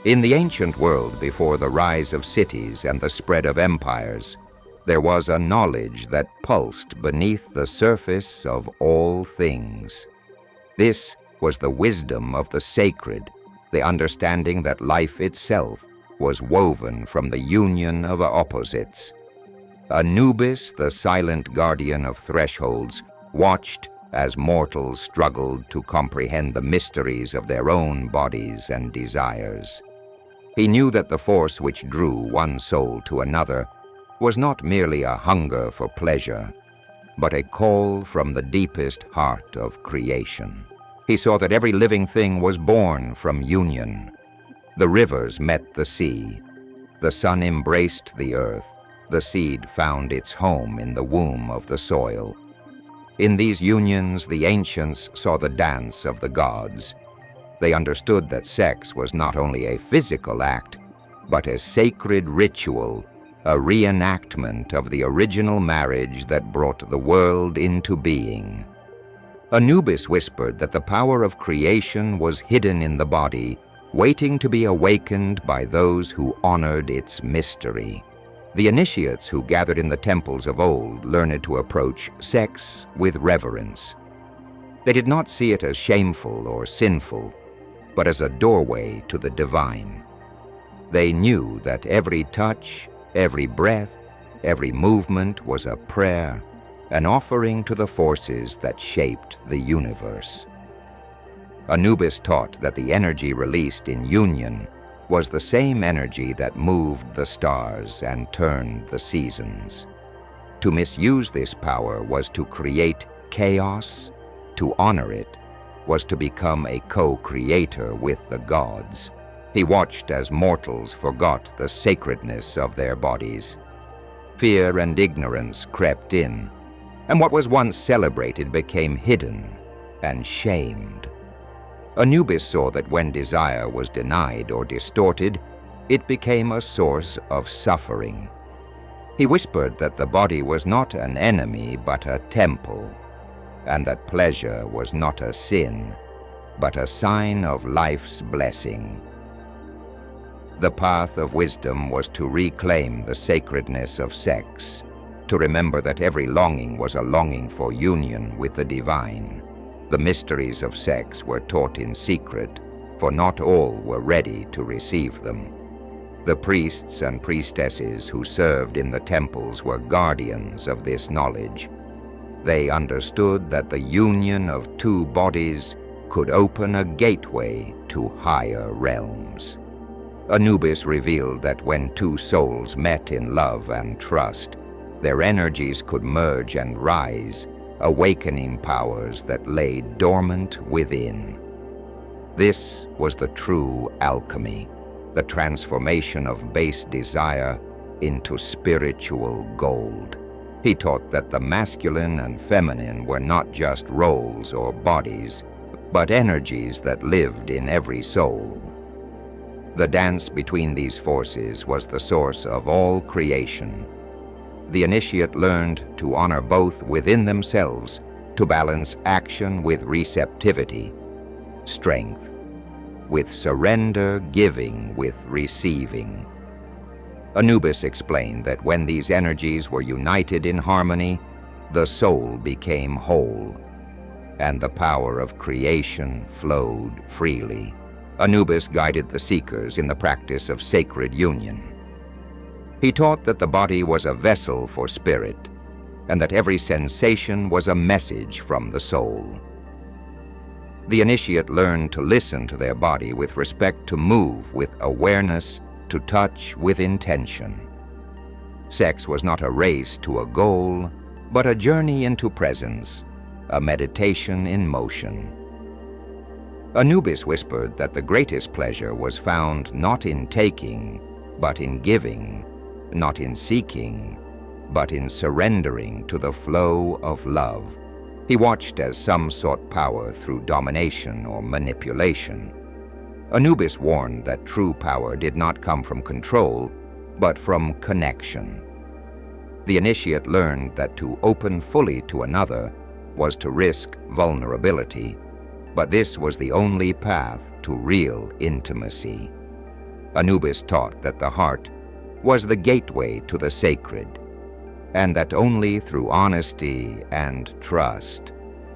In the ancient world, before the rise of cities and the spread of empires, there was a knowledge that pulsed beneath the surface of all things. This was the wisdom of the sacred, the understanding that life itself was woven from the union of opposites. Anubis, the silent guardian of thresholds, watched as mortals struggled to comprehend the mysteries of their own bodies and desires. He knew that the force which drew one soul to another was not merely a hunger for pleasure, but a call from the deepest heart of creation. He saw that every living thing was born from union. The rivers met the sea, the sun embraced the earth, the seed found its home in the womb of the soil. In these unions, the ancients saw the dance of the gods. They understood that sex was not only a physical act, but a sacred ritual, a reenactment of the original marriage that brought the world into being. Anubis whispered that the power of creation was hidden in the body, waiting to be awakened by those who honored its mystery. The initiates who gathered in the temples of old learned to approach sex with reverence. They did not see it as shameful or sinful, but as a doorway to the divine. They knew that every touch, every breath, every movement was a prayer, an offering to the forces that shaped the universe. Anubis taught that the energy released in union was the same energy that moved the stars and turned the seasons. To misuse this power was to create chaos. To honor it was to become a co-creator with the gods. He watched as mortals forgot the sacredness of their bodies. Fear and ignorance crept in, and what was once celebrated became hidden and shamed. Anubis saw that when desire was denied or distorted, it became a source of suffering. He whispered that the body was not an enemy but a temple, and that pleasure was not a sin, but a sign of life's blessing. The path of wisdom was to reclaim the sacredness of sex, to remember that every longing was a longing for union with the divine. The mysteries of sex were taught in secret, for not all were ready to receive them. The priests and priestesses who served in the temples were guardians of this knowledge. They understood that the union of two bodies could open a gateway to higher realms. Anubis revealed that when two souls met in love and trust, their energies could merge and rise, awakening powers that lay dormant within. This was the true alchemy, the transformation of base desire into spiritual gold. He taught that the masculine and feminine were not just roles or bodies, but energies that lived in every soul. The dance between these forces was the source of all creation. The initiate learned to honor both within themselves, to balance action with receptivity, strength with surrender, giving with receiving. Anubis explained that when these energies were united in harmony, the soul became whole, and the power of creation flowed freely. Anubis guided the seekers in the practice of sacred union. He taught that the body was a vessel for spirit, and that every sensation was a message from the soul. The initiate learned to listen to their body with respect, to move with awareness, to touch with intention. Sex was not a race to a goal, but a journey into presence, a meditation in motion. Anubis whispered that the greatest pleasure was found not in taking, but in giving, not in seeking, but in surrendering to the flow of love. He watched as some sought power through domination or manipulation. Anubis warned that true power did not come from control, but from connection. The initiate learned that to open fully to another was to risk vulnerability, but this was the only path to real intimacy. Anubis taught that the heart was the gateway to the sacred, and that only through honesty and trust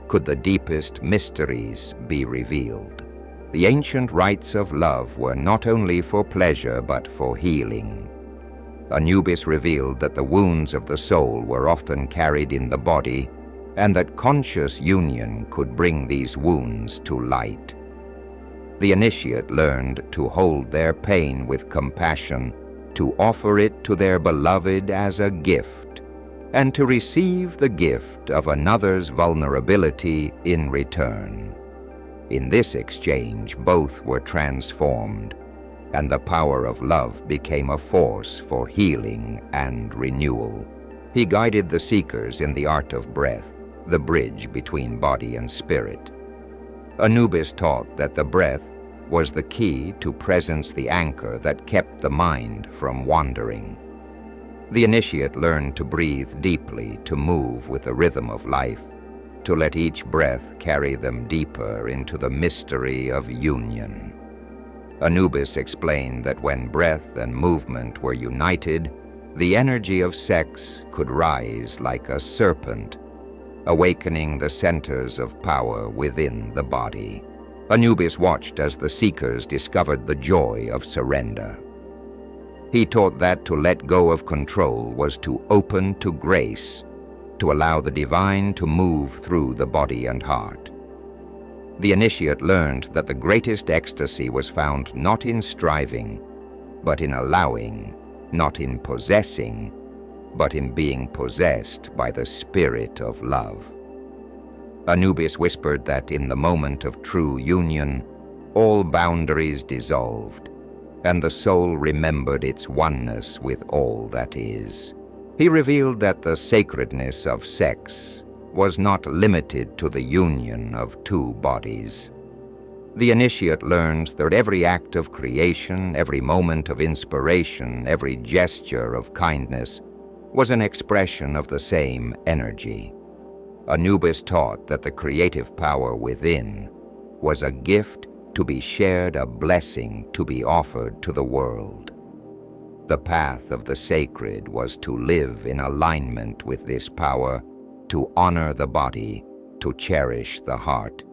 could the deepest mysteries be revealed. The ancient rites of love were not only for pleasure but for healing. Anubis revealed that the wounds of the soul were often carried in the body, and that conscious union could bring these wounds to light. The initiate learned to hold their pain with compassion, to offer it to their beloved as a gift, and to receive the gift of another's vulnerability in return. In this exchange, both were transformed, and the power of love became a force for healing and renewal. He guided the seekers in the art of breath, the bridge between body and spirit. Anubis taught that the breath was the key to presence, the anchor that kept the mind from wandering. The initiate learned to breathe deeply, to move with the rhythm of life, to let each breath carry them deeper into the mystery of union. Anubis explained that when breath and movement were united, the energy of sex could rise like a serpent, awakening the centers of power within the body. Anubis watched as the seekers discovered the joy of surrender. He taught that to let go of control was to open to grace, to allow the divine to move through the body and heart. The initiate learned that the greatest ecstasy was found not in striving, but in allowing, not in possessing, but in being possessed by the spirit of love. Anubis whispered that in the moment of true union, all boundaries dissolved, and the soul remembered its oneness with all that is. He revealed that the sacredness of sex was not limited to the union of two bodies. The initiate learned that every act of creation, every moment of inspiration, every gesture of kindness was an expression of the same energy. Anubis taught that the creative power within was a gift to be shared, a blessing to be offered to the world. The path of the sacred was to live in alignment with this power, to honor the body, to cherish the heart,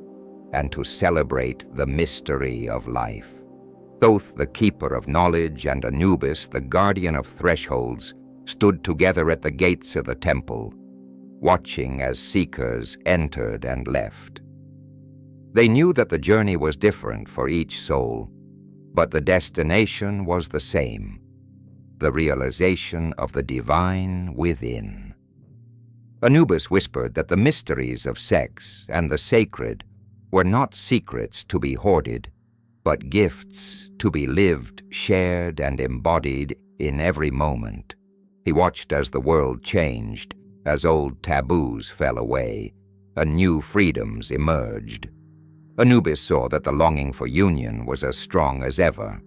and to celebrate the mystery of life. Thoth, the keeper of knowledge, and Anubis, the guardian of thresholds, stood together at the gates of the temple, watching as seekers entered and left. They knew that the journey was different for each soul, but the destination was the same, the realization of the divine within. Anubis whispered that the mysteries of sex and the sacred were not secrets to be hoarded, but gifts to be lived, shared, and embodied in every moment. He watched as the world changed, as old taboos fell away, and new freedoms emerged. Anubis saw that the longing for union was as strong as ever,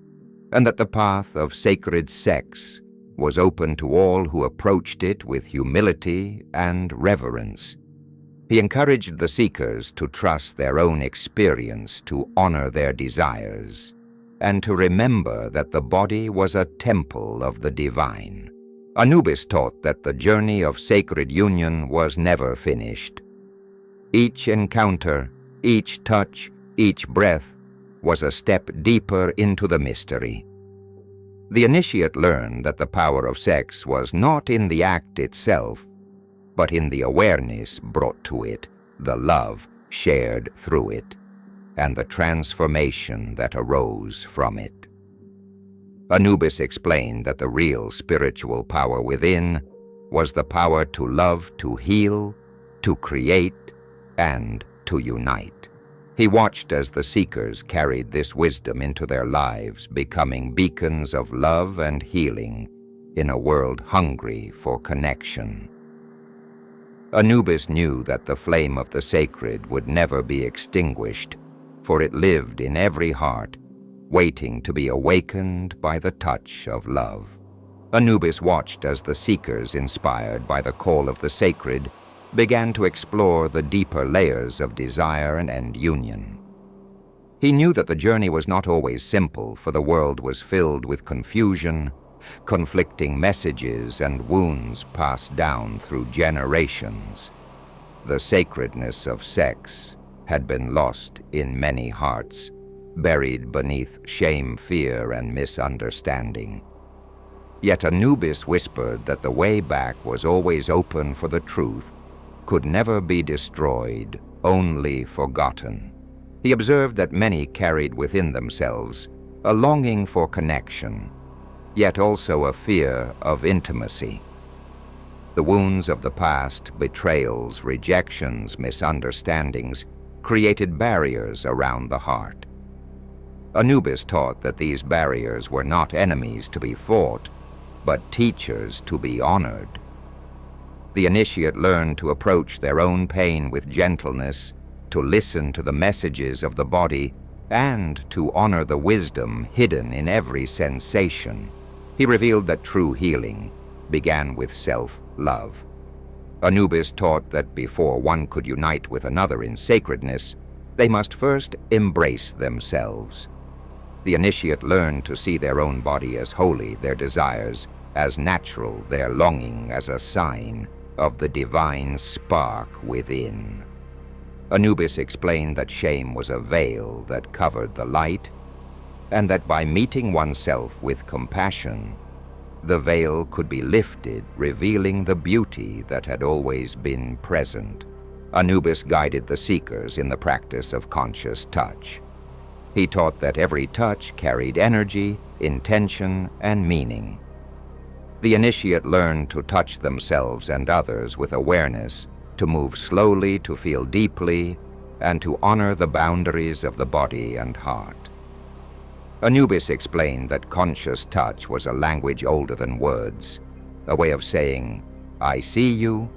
and that the path of sacred sex was open to all who approached it with humility and reverence. He encouraged the seekers to trust their own experience, to honor their desires, and to remember that the body was a temple of the divine. Anubis taught that the journey of sacred union was never finished. Each encounter, each touch, each breath was a step deeper into the mystery. The initiate learned that the power of sex was not in the act itself, but in the awareness brought to it, the love shared through it, and the transformation that arose from it. Anubis explained that the real spiritual power within was the power to love, to heal, to create, and to unite. He watched as the seekers carried this wisdom into their lives, becoming beacons of love and healing in a world hungry for connection. Anubis knew that the flame of the sacred would never be extinguished, for it lived in every heart, waiting to be awakened by the touch of love. Anubis watched as the seekers, inspired by the call of the sacred, began to explore the deeper layers of desire and union. He knew that the journey was not always simple, for the world was filled with confusion, conflicting messages, and wounds passed down through generations. The sacredness of sex had been lost in many hearts, buried beneath shame, fear, and misunderstanding. Yet Anubis whispered that the way back was always open, for the truth could never be destroyed, only forgotten. He observed that many carried within themselves a longing for connection, yet also a fear of intimacy. The wounds of the past, betrayals, rejections, misunderstandings, created barriers around the heart. Anubis taught that these barriers were not enemies to be fought, but teachers to be honored. The initiate learned to approach their own pain with gentleness, to listen to the messages of the body, and to honor the wisdom hidden in every sensation. He revealed that true healing began with self-love. Anubis taught that before one could unite with another in sacredness, they must first embrace themselves. The initiate learned to see their own body as holy, their desires as natural, their longing as a sign of the divine spark within. Anubis explained that shame was a veil that covered the light, and that by meeting oneself with compassion, the veil could be lifted, revealing the beauty that had always been present. Anubis guided the seekers in the practice of conscious touch. He taught that every touch carried energy, intention, and meaning. The initiate learned to touch themselves and others with awareness, to move slowly, to feel deeply, and to honor the boundaries of the body and heart. Anubis explained that conscious touch was a language older than words, a way of saying, "I see you,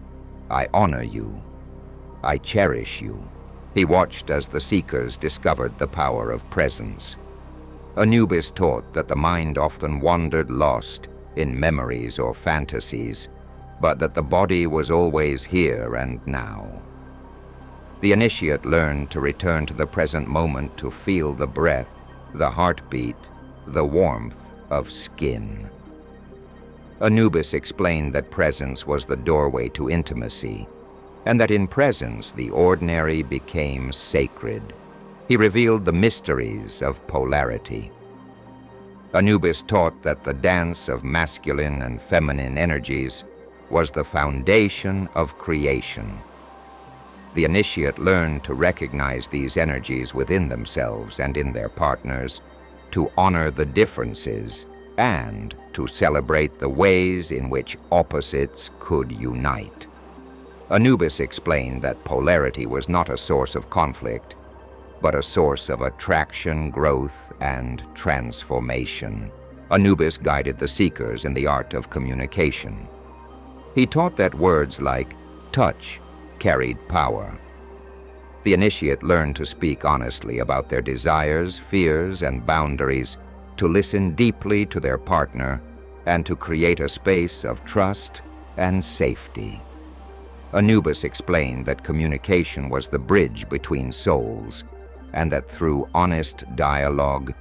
I honor you, I cherish you." He watched as the seekers discovered the power of presence. Anubis taught that the mind often wandered lost in memories or fantasies, but that the body was always here and now. The initiate learned to return to the present moment, to feel the breath, the heartbeat, the warmth of skin. Anubis explained that presence was the doorway to intimacy, and that in presence the ordinary became sacred. He revealed the mysteries of polarity. Anubis taught that the dance of masculine and feminine energies was the foundation of creation. The initiate learned to recognize these energies within themselves and in their partners, to honor the differences, and to celebrate the ways in which opposites could unite. Anubis explained that polarity was not a source of conflict, but a source of attraction, growth, and transformation. Anubis guided the seekers in the art of communication. He taught that words like touch carried power. The initiate learned to speak honestly about their desires, fears, and boundaries, to listen deeply to their partner, and to create a space of trust and safety. Anubis explained that communication was the bridge between souls, and that through honest dialogue,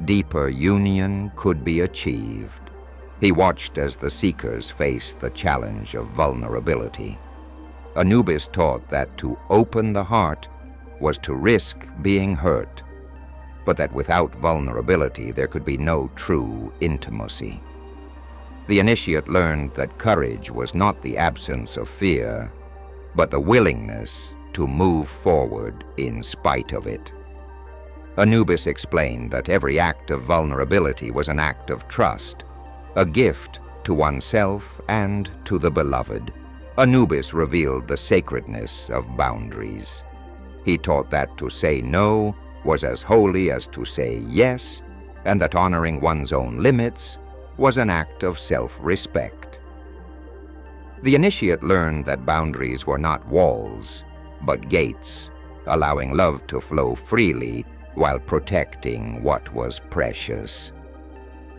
deeper union could be achieved. He watched as the seekers faced the challenge of vulnerability. Anubis taught that to open the heart was to risk being hurt, but that without vulnerability there could be no true intimacy. The initiate learned that courage was not the absence of fear, but the willingness to move forward in spite of it. Anubis explained that every act of vulnerability was an act of trust, a gift to oneself and to the beloved. Anubis revealed the sacredness of boundaries. He taught that to say no was as holy as to say yes, and that honoring one's own limits was an act of self-respect. The initiate learned that boundaries were not walls, but gates, allowing love to flow freely while protecting what was precious.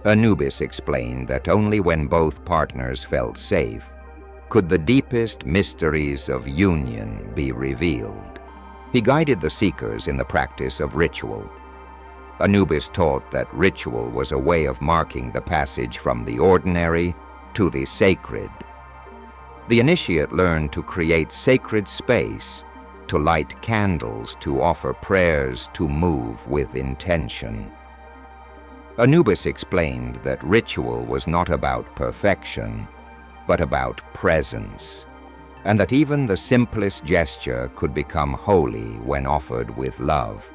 Anubis explained that only when both partners felt safe could the deepest mysteries of union be revealed. He guided the seekers in the practice of ritual, Anubis taught that ritual was a way of marking the passage from the ordinary to the sacred. The initiate learned to create sacred space, to light candles, to offer prayers, to move with intention. Anubis explained that ritual was not about perfection, but about presence, and that even the simplest gesture could become holy when offered with love.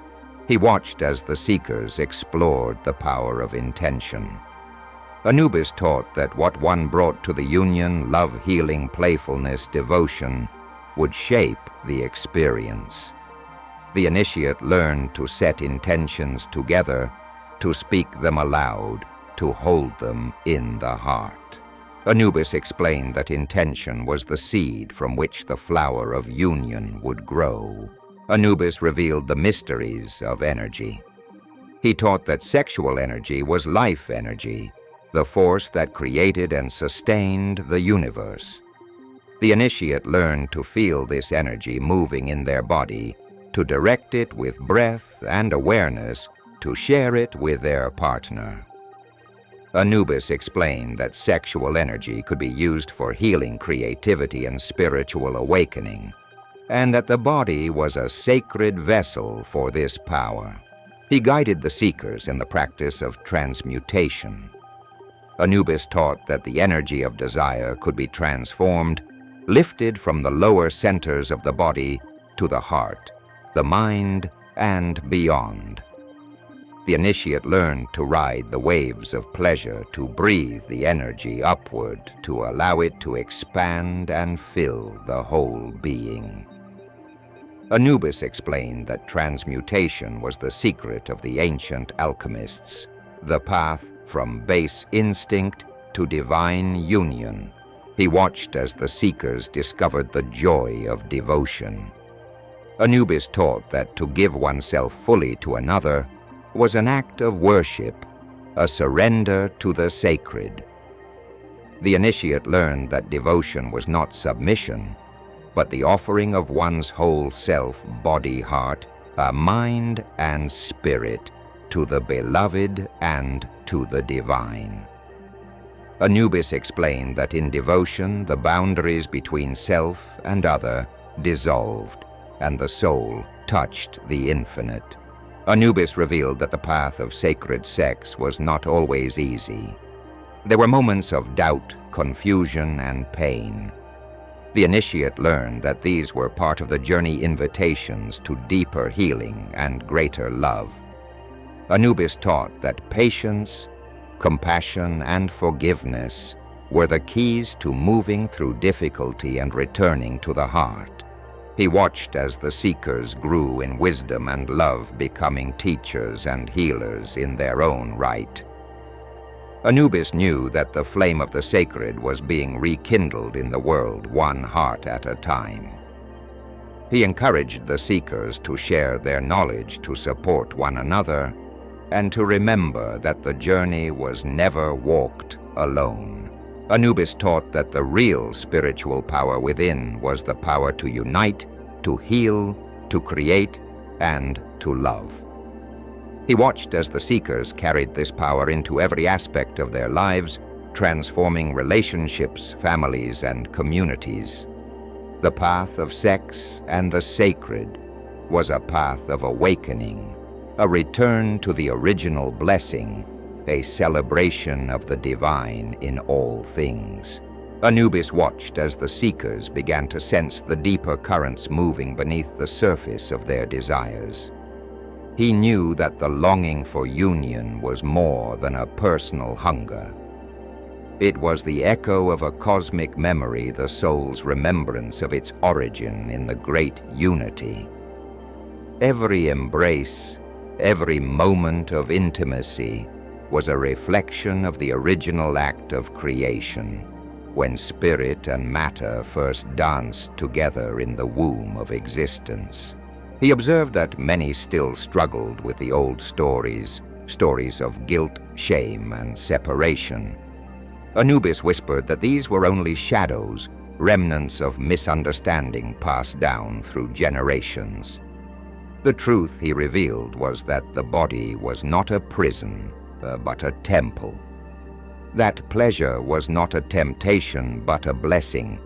He watched as the seekers explored the power of intention. Anubis taught that what one brought to the union, love, healing, playfulness, devotion, would shape the experience. The initiate learned to set intentions together, to speak them aloud, to hold them in the heart. Anubis explained that intention was the seed from which the flower of union would grow. Anubis revealed the mysteries of energy. He taught that sexual energy was life energy, the force that created and sustained the universe. The initiate learned to feel this energy moving in their body, to direct it with breath and awareness, to share it with their partner. Anubis explained that sexual energy could be used for healing, creativity, and spiritual awakening, and that the body was a sacred vessel for this power. He guided the seekers in the practice of transmutation. Anubis taught that the energy of desire could be transformed, lifted from the lower centers of the body to the heart, the mind, and beyond. The initiate learned to ride the waves of pleasure, to breathe the energy upward, to allow it to expand and fill the whole being. Anubis explained that transmutation was the secret of the ancient alchemists, the path from base instinct to divine union. He watched as the seekers discovered the joy of devotion. Anubis taught that to give oneself fully to another was an act of worship, a surrender to the sacred. The initiate learned that devotion was not submission, but the offering of one's whole self, body, heart, mind, and spirit to the beloved and to the divine. Anubis explained that in devotion, the boundaries between self and other dissolved, and the soul touched the infinite. Anubis revealed that the path of sacred sex was not always easy. There were moments of doubt, confusion, and pain. The initiate learned that these were part of the journey invitations to deeper healing and greater love. Anubis taught that patience, compassion, and forgiveness were the keys to moving through difficulty and returning to the heart. He watched as the seekers grew in wisdom and love, becoming teachers and healers in their own right. Anubis knew that the flame of the sacred was being rekindled in the world, one heart at a time. He encouraged the seekers to share their knowledge, to support one another, and to remember that the journey was never walked alone. Anubis taught that the real spiritual power within was the power to unite, to heal, to create, and to love. He watched as the seekers carried this power into every aspect of their lives, transforming relationships, families, and communities. The path of sex and the sacred was a path of awakening, a return to the original blessing, a celebration of the divine in all things. Anubis watched as the seekers began to sense the deeper currents moving beneath the surface of their desires. He knew that the longing for union was more than a personal hunger. It was the echo of a cosmic memory, the soul's remembrance of its origin in the great unity. Every embrace, every moment of intimacy was a reflection of the original act of creation, when spirit and matter first danced together in the womb of existence. He observed that many still struggled with the old stories of guilt, shame, and separation. Anubis whispered that these were only shadows, remnants of misunderstanding passed down through generations. The truth he revealed was that the body was not a prison, but a temple. That pleasure was not a temptation, but a blessing,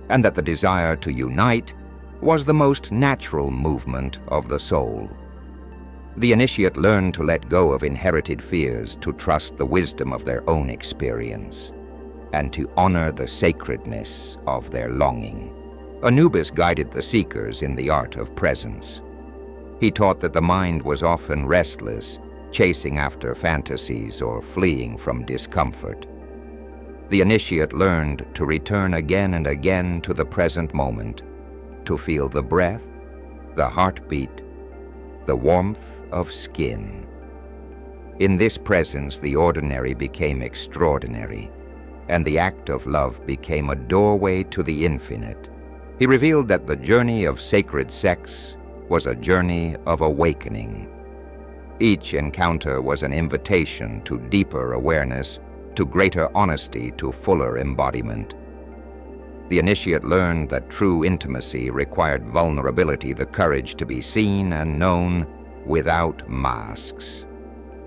and that the desire to unite was the most natural movement of the soul. The initiate learned to let go of inherited fears, to trust the wisdom of their own experience, and to honor the sacredness of their longing. Anubis guided the seekers in the art of presence. He taught that the mind was often restless, chasing after fantasies or fleeing from discomfort. The initiate learned to return again and again to the present moment, to feel the breath, the heartbeat, the warmth of skin. In this presence, the ordinary became extraordinary, and the act of love became a doorway to the infinite. He revealed that the journey of sacred sex was a journey of awakening. Each encounter was an invitation to deeper awareness, to greater honesty, to fuller embodiment. The initiate learned that true intimacy required vulnerability, the courage to be seen and known without masks.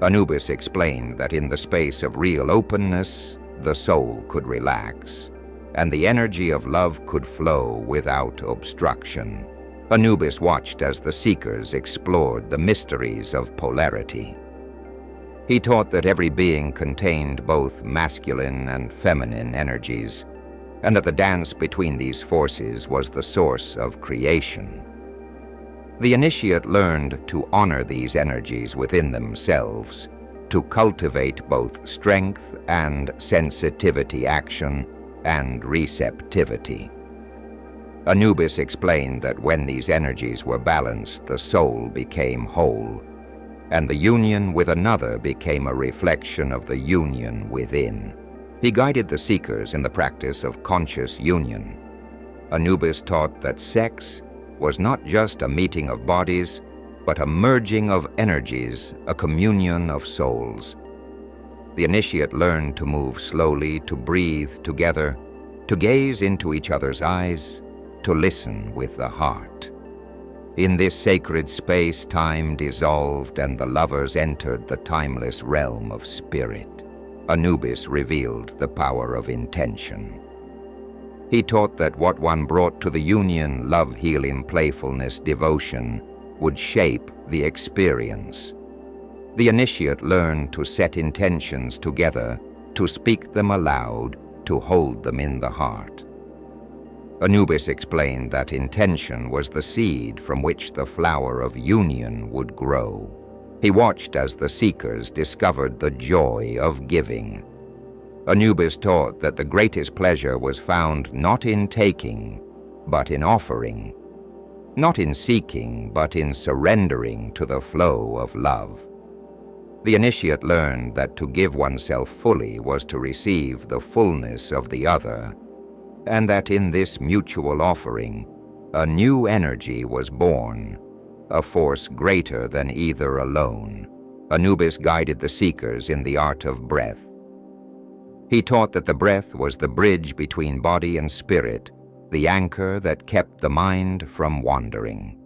Anubis explained that in the space of real openness, the soul could relax, and the energy of love could flow without obstruction. Anubis watched as the seekers explored the mysteries of polarity. He taught that every being contained both masculine and feminine energies, and that the dance between these forces was the source of creation. The initiate learned to honor these energies within themselves, to cultivate both strength and sensitivity, action and receptivity. Anubis explained that when these energies were balanced, the soul became whole, and the union with another became a reflection of the union within. He guided the seekers in the practice of conscious union. Anubis taught that sex was not just a meeting of bodies, but a merging of energies, a communion of souls. The initiate learned to move slowly, to breathe together, to gaze into each other's eyes, to listen with the heart. In this sacred space, time dissolved and the lovers entered the timeless realm of spirit. Anubis revealed the power of intention. He taught that what one brought to the union, love, healing, playfulness, devotion, would shape the experience. The initiate learned to set intentions together, to speak them aloud, to hold them in the heart. Anubis explained that intention was the seed from which the flower of union would grow. He watched as the seekers discovered the joy of giving. Anubis taught that the greatest pleasure was found not in taking, but in offering, not in seeking, but in surrendering to the flow of love. The initiate learned that to give oneself fully was to receive the fullness of the other, and that in this mutual offering, a new energy was born, a force greater than either alone. Anubis guided the seekers in the art of breath. He taught that the breath was the bridge between body and spirit, the anchor that kept the mind from wandering.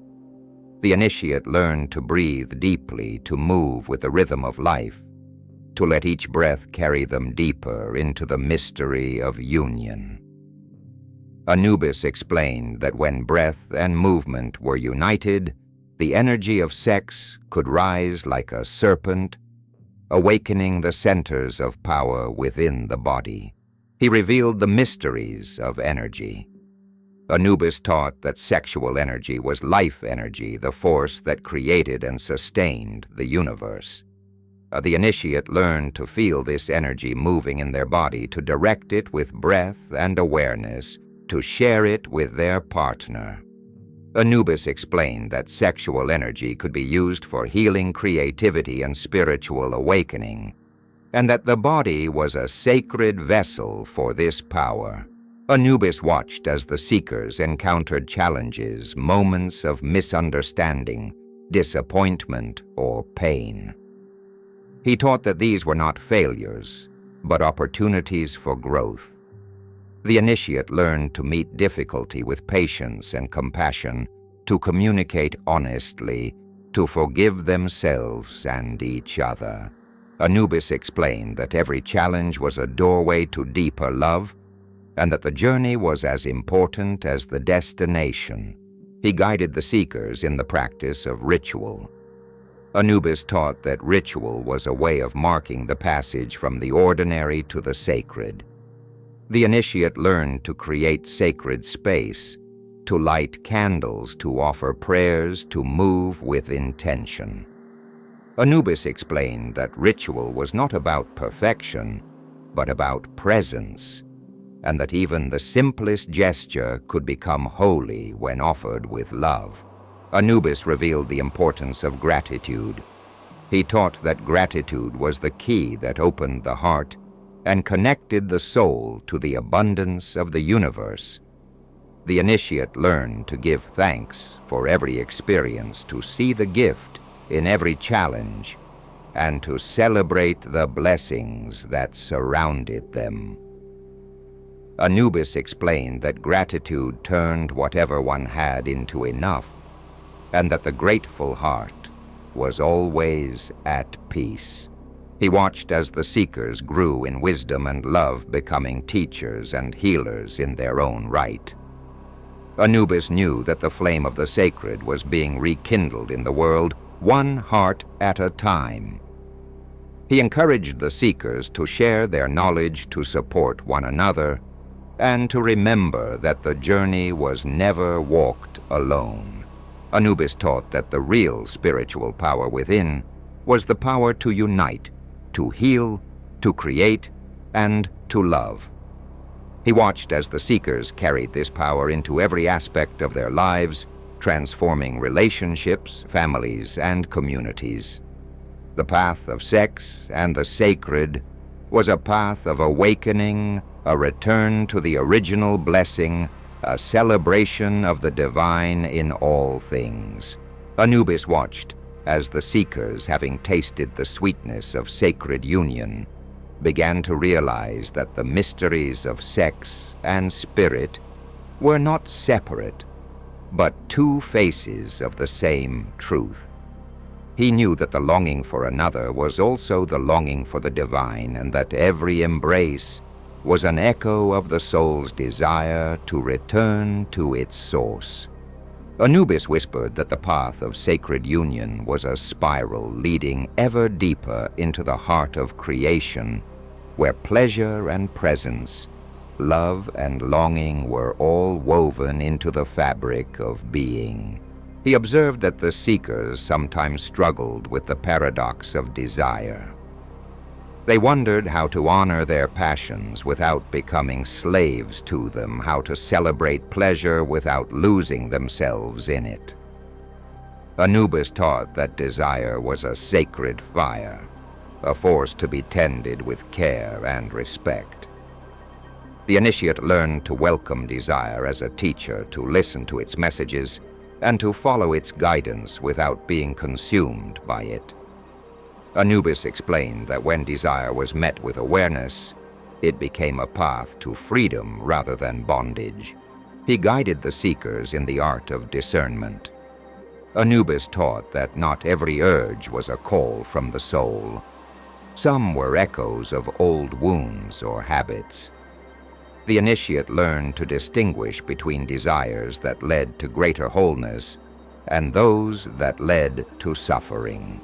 The initiate learned to breathe deeply, to move with the rhythm of life, to let each breath carry them deeper into the mystery of union. Anubis explained that when breath and movement were united, the energy of sex could rise like a serpent, awakening the centers of power within the body. He revealed the mysteries of energy. Anubis taught that sexual energy was life energy, the force that created and sustained the universe. The initiate learned to feel this energy moving in their body, to direct it with breath and awareness, to share it with their partner. Anubis explained that sexual energy could be used for healing, creativity, and spiritual awakening, and that the body was a sacred vessel for this power. Anubis watched as the seekers encountered challenges, moments of misunderstanding, disappointment, or pain. He taught that these were not failures, but opportunities for growth. The initiate learned to meet difficulty with patience and compassion, to communicate honestly, to forgive themselves and each other. Anubis explained that every challenge was a doorway to deeper love, and that the journey was as important as the destination. He guided the seekers in the practice of ritual. Anubis taught that ritual was a way of marking the passage from the ordinary to the sacred. The initiate learned to create sacred space, to light candles, to offer prayers, to move with intention. Anubis explained that ritual was not about perfection, but about presence, and that even the simplest gesture could become holy when offered with love. Anubis revealed the importance of gratitude. He taught that gratitude was the key that opened the heart and connected the soul to the abundance of the universe. The initiate learned to give thanks for every experience, to see the gift in every challenge, and to celebrate the blessings that surrounded them. Anubis explained that gratitude turned whatever one had into enough, and that the grateful heart was always at peace. He watched as the seekers grew in wisdom and love, becoming teachers and healers in their own right. Anubis knew that the flame of the sacred was being rekindled in the world, one heart at a time. He encouraged the seekers to share their knowledge, to support one another, and to remember that the journey was never walked alone. Anubis taught that the real spiritual power within was the power to unite, to heal, to create, and to love. He watched as the seekers carried this power into every aspect of their lives, transforming relationships, families, and communities. The path of sex and the sacred was a path of awakening, a return to the original blessing, a celebration of the divine in all things. Anubis watched as the seekers, having tasted the sweetness of sacred union, began to realize that the mysteries of sex and spirit were not separate, but two faces of the same truth. He knew that the longing for another was also the longing for the divine, and that every embrace was an echo of the soul's desire to return to its source. Anubis whispered that the path of sacred union was a spiral leading ever deeper into the heart of creation, where pleasure and presence, love and longing were all woven into the fabric of being. He observed that the seekers sometimes struggled with the paradox of desire. They wondered how to honor their passions without becoming slaves to them, how to celebrate pleasure without losing themselves in it. Anubis taught that desire was a sacred fire, a force to be tended with care and respect. The initiate learned to welcome desire as a teacher, to listen to its messages, and to follow its guidance without being consumed by it. Anubis explained that when desire was met with awareness, it became a path to freedom rather than bondage. He guided the seekers in the art of discernment. Anubis taught that not every urge was a call from the soul. Some were echoes of old wounds or habits. The initiate learned to distinguish between desires that led to greater wholeness and those that led to suffering.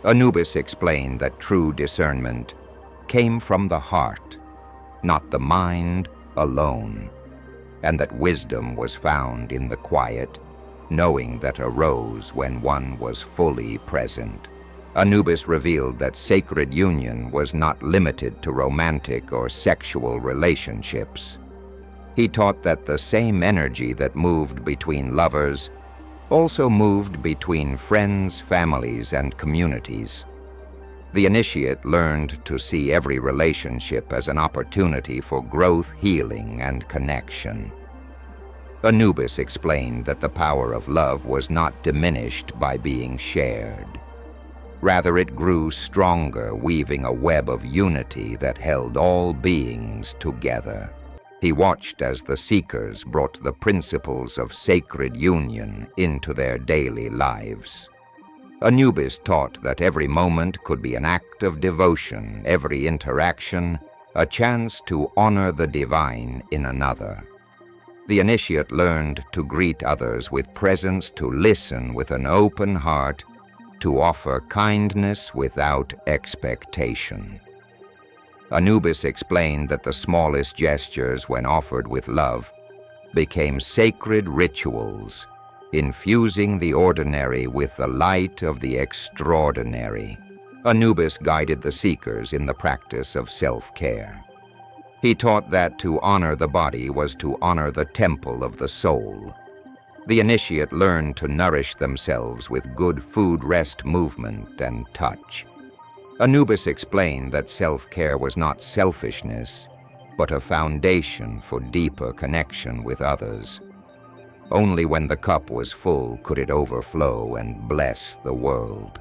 Anubis explained that true discernment came from the heart, not the mind alone, and that wisdom was found in the quiet, knowing that arose when one was fully present. Anubis revealed that sacred union was not limited to romantic or sexual relationships. He taught that the same energy that moved between lovers also moved between friends, families, and communities. The initiate learned to see every relationship as an opportunity for growth, healing, and connection. Anubis explained that the power of love was not diminished by being shared. Rather, it grew stronger, weaving a web of unity that held all beings together. He watched as the seekers brought the principles of sacred union into their daily lives. Anubis taught that every moment could be an act of devotion, every interaction a chance to honor the divine in another. The initiate learned to greet others with presence, to listen with an open heart, to offer kindness without expectation. Anubis explained that the smallest gestures, when offered with love, became sacred rituals, infusing the ordinary with the light of the extraordinary. Anubis guided the seekers in the practice of self-care. He taught that to honor the body was to honor the temple of the soul. The initiate learned to nourish themselves with good food, rest, movement, and touch. Anubis explained that self-care was not selfishness, but a foundation for deeper connection with others. Only when the cup was full could it overflow and bless the world.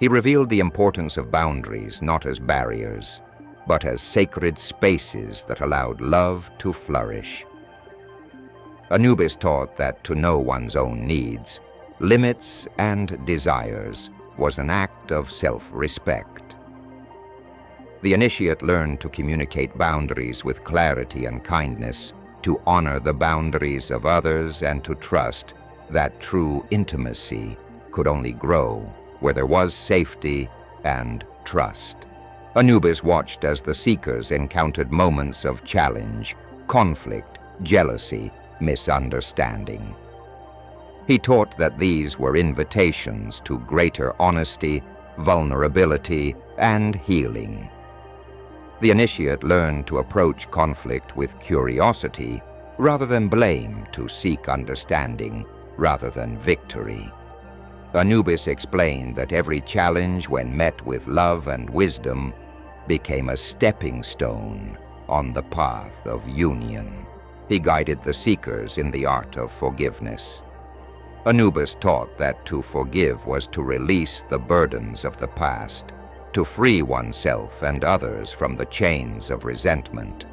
He revealed the importance of boundaries not as barriers, but as sacred spaces that allowed love to flourish. Anubis taught that to know one's own needs, limits, and desires was an act of self-respect. The initiate learned to communicate boundaries with clarity and kindness, to honor the boundaries of others, and to trust that true intimacy could only grow where there was safety and trust. Anubis watched as the seekers encountered moments of challenge, conflict, jealousy, misunderstanding. He taught that these were invitations to greater honesty, vulnerability, and healing. The initiate learned to approach conflict with curiosity rather than blame, to seek understanding rather than victory. Anubis explained that every challenge, when met with love and wisdom, became a stepping stone on the path of union. He guided the seekers in the art of forgiveness. Anubis taught that to forgive was to release the burdens of the past, to free oneself and others from the chains of resentment.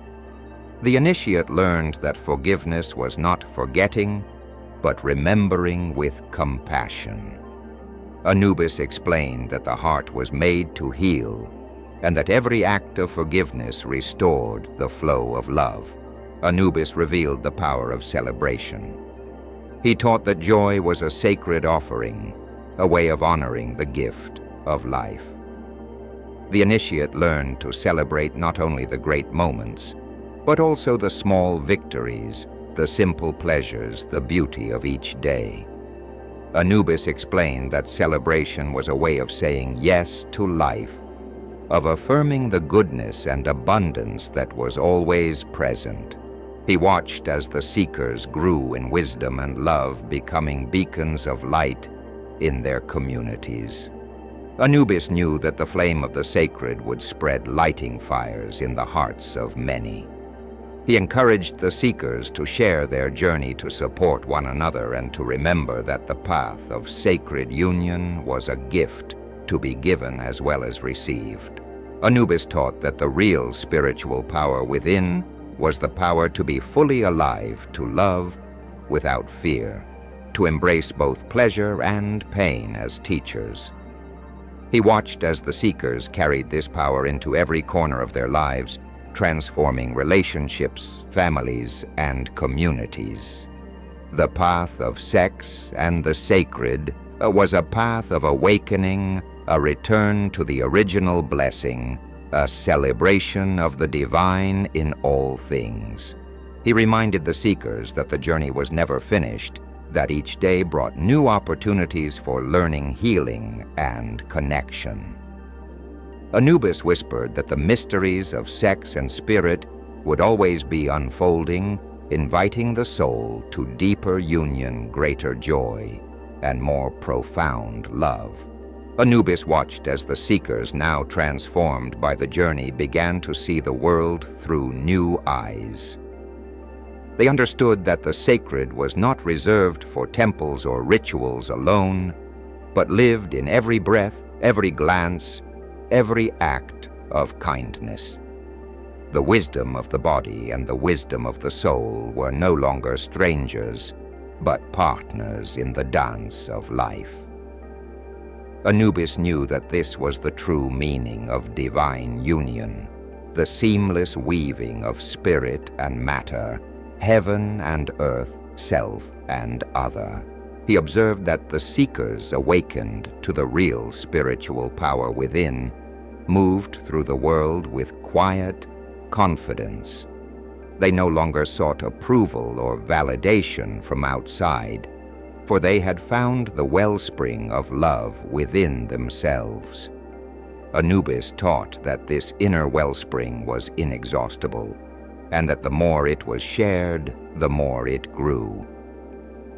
The initiate learned that forgiveness was not forgetting, but remembering with compassion. Anubis explained that the heart was made to heal, and that every act of forgiveness restored the flow of love. Anubis revealed the power of celebration. He taught that joy was a sacred offering, a way of honoring the gift of life. The initiate learned to celebrate not only the great moments, but also the small victories, the simple pleasures, the beauty of each day. Anubis explained that celebration was a way of saying yes to life, of affirming the goodness and abundance that was always present. He watched as the seekers grew in wisdom and love, becoming beacons of light in their communities. Anubis knew that the flame of the sacred would spread lighting fires in the hearts of many. He encouraged the seekers to share their journey, to support one another, and to remember that the path of sacred union was a gift to be given as well as received. Anubis taught that the real spiritual power within was the power to be fully alive, to love without fear, to embrace both pleasure and pain as teachers. He watched as the seekers carried this power into every corner of their lives, transforming relationships, families, and communities. The path of sex and the sacred was a path of awakening, a return to the original blessing, a celebration of the divine in all things. He reminded the seekers that the journey was never finished, that each day brought new opportunities for learning, healing, and connection. Anubis whispered that the mysteries of sex and spirit would always be unfolding, inviting the soul to deeper union, greater joy, and more profound love. Anubis watched as the seekers, now transformed by the journey, began to see the world through new eyes. They understood that the sacred was not reserved for temples or rituals alone, but lived in every breath, every glance, every act of kindness. The wisdom of the body and the wisdom of the soul were no longer strangers, but partners in the dance of life. Anubis knew that this was the true meaning of divine union, the seamless weaving of spirit and matter, heaven and earth, self and other. He observed that the seekers awakened to the real spiritual power within moved through the world with quiet confidence. They no longer sought approval or validation from outside, for they had found the wellspring of love within themselves. Anubis taught that this inner wellspring was inexhaustible, and that the more it was shared, the more it grew.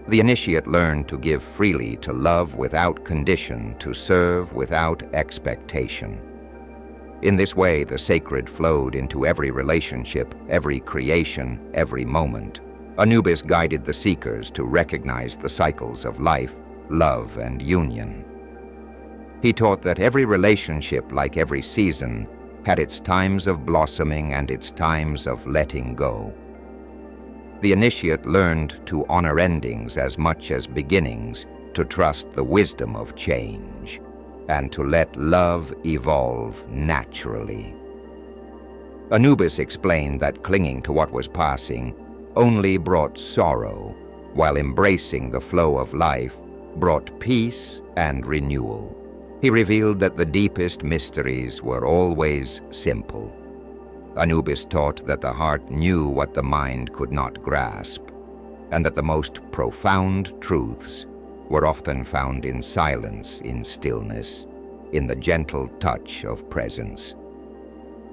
The initiate learned to give freely, to love without condition, to serve without expectation. In this way, the sacred flowed into every relationship, every creation, every moment. Anubis guided the seekers to recognize the cycles of life, love, and union. He taught that every relationship, like every season, had its times of blossoming and its times of letting go. The initiate learned to honor endings as much as beginnings, to trust the wisdom of change, and to let love evolve naturally. Anubis explained that clinging to what was passing only brought sorrow, while embracing the flow of life brought peace and renewal. He revealed that the deepest mysteries were always simple. Anubis taught that the heart knew what the mind could not grasp, and that the most profound truths were often found in silence, in stillness, in the gentle touch of presence.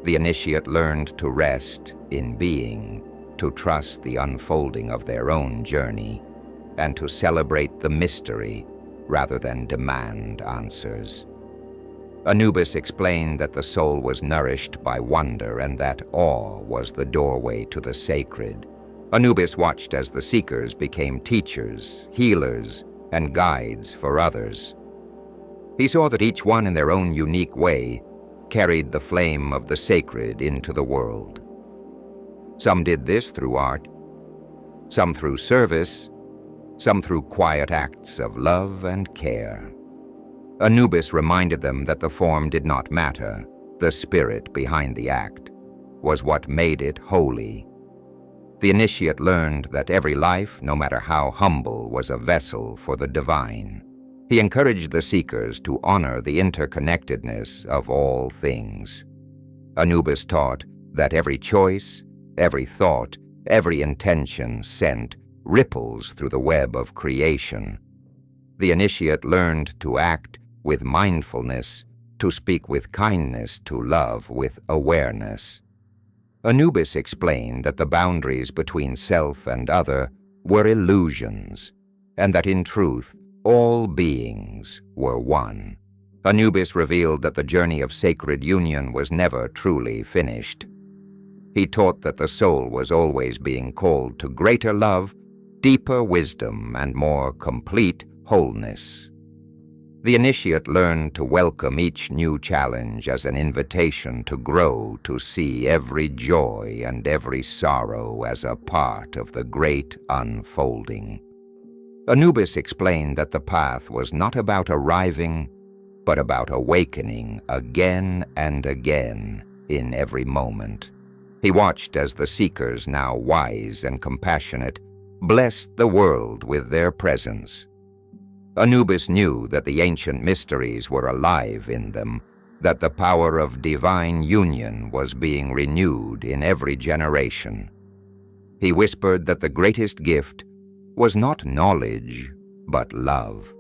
The initiate learned to rest in being, to trust the unfolding of their own journey, and to celebrate the mystery rather than demand answers. Anubis explained that the soul was nourished by wonder and that awe was the doorway to the sacred. Anubis watched as the seekers became teachers, healers, and guides for others. He saw that each one in their own unique way carried the flame of the sacred into the world. Some did this through art, some through service, some through quiet acts of love and care. Anubis reminded them that the form did not matter. The spirit behind the act was what made it holy. The initiate learned that every life, no matter how humble, was a vessel for the divine. He encouraged the seekers to honor the interconnectedness of all things. Anubis taught that every choice, every thought, every intention sent ripples through the web of creation. The initiate learned to act with mindfulness, to speak with kindness, to love with awareness. Anubis explained that the boundaries between self and other were illusions, and that in truth all beings were one. Anubis revealed that the journey of sacred union was never truly finished. He taught that the soul was always being called to greater love, deeper wisdom, and more complete wholeness. The initiate learned to welcome each new challenge as an invitation to grow, to see every joy and every sorrow as a part of the great unfolding. Anubis explained that the path was not about arriving, but about awakening again and again in every moment. He watched as the seekers, now wise and compassionate, blessed the world with their presence. Anubis knew that the ancient mysteries were alive in them, that the power of divine union was being renewed in every generation. He whispered that the greatest gift was not knowledge, but love,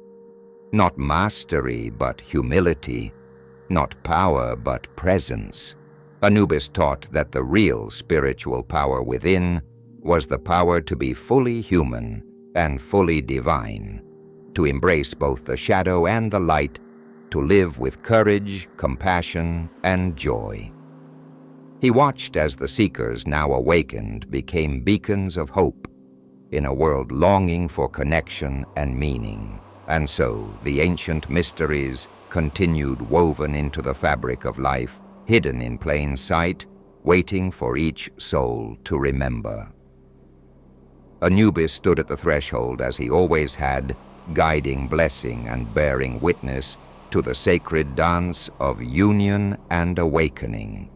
not mastery, but humility, not power, but presence. Anubis taught that the real spiritual power within was the power to be fully human and fully divine, to embrace both the shadow and the light, to live with courage, compassion, and joy. He watched as the seekers, now awakened, became beacons of hope in a world longing for connection and meaning. And so the ancient mysteries continued woven into the fabric of life, hidden in plain sight, waiting for each soul to remember. Anubis stood at the threshold as he always had, guiding blessing and bearing witness to the sacred dance of union and awakening.